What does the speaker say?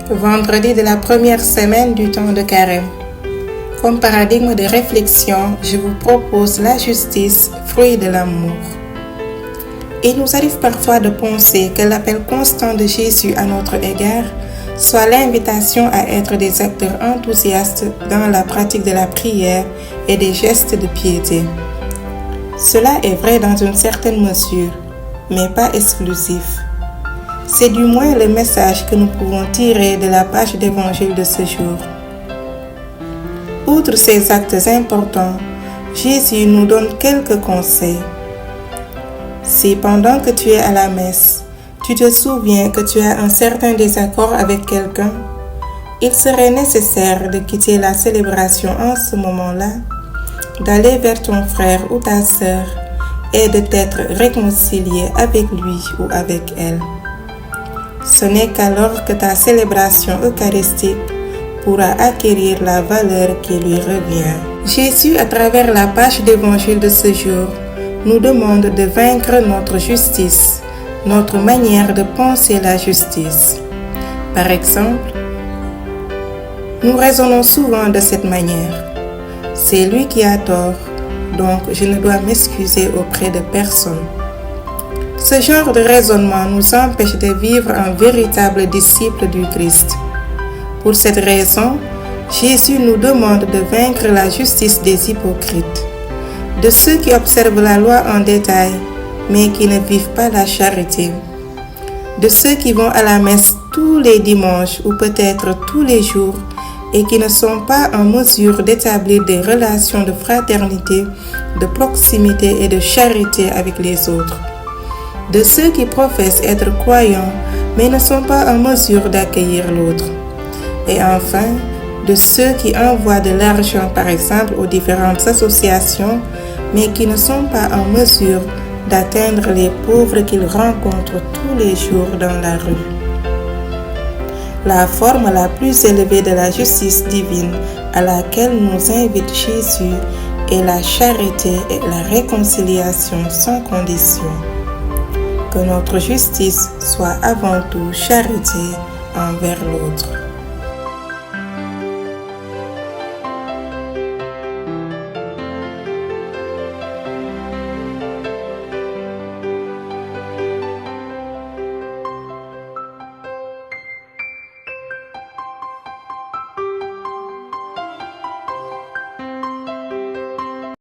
Vendredi de la première semaine du temps de Carême. Comme paradigme de réflexion, je vous propose la justice, fruit de l'amour. Il nous arrive parfois de penser que l'appel constant de Jésus à notre égard soit l'invitation à être des acteurs enthousiastes dans la pratique de la prière et des gestes de piété. Cela est vrai dans une certaine mesure, mais pas exclusif. C'est du moins le message que nous pouvons tirer de la page d'évangile de ce jour. Outre ces actes importants, Jésus nous donne quelques conseils. Si pendant que tu es à la messe, tu te souviens que tu as un certain désaccord avec quelqu'un, il serait nécessaire de quitter la célébration en ce moment-là, d'aller vers ton frère ou ta sœur et de t'être réconcilié avec lui ou avec elle. Ce n'est qu'alors que ta célébration eucharistique pourra acquérir la valeur qui lui revient. Jésus, à travers la page d'évangile de ce jour, nous demande de vaincre notre justice, notre manière de penser la justice. Par exemple, nous raisonnons souvent de cette manière. C'est lui qui a tort, donc je ne dois m'excuser auprès de personne. Ce genre de raisonnement nous empêche de vivre un véritable disciple du Christ. Pour cette raison, Jésus nous demande de vaincre la justice des hypocrites, de ceux qui observent la loi en détail, mais qui ne vivent pas la charité, de ceux qui vont à la messe tous les dimanches ou peut-être tous les jours et qui ne sont pas en mesure d'établir des relations de fraternité, de proximité et de charité avec les autres, de ceux qui professent être croyants mais ne sont pas en mesure d'accueillir l'autre. Et enfin, de ceux qui envoient de l'argent par exemple aux différentes associations mais qui ne sont pas en mesure d'atteindre les pauvres qu'ils rencontrent tous les jours dans la rue. La forme la plus élevée de la justice divine à laquelle nous invite Jésus est la charité et la réconciliation sans condition. Que notre justice soit avant tout charité envers l'autre.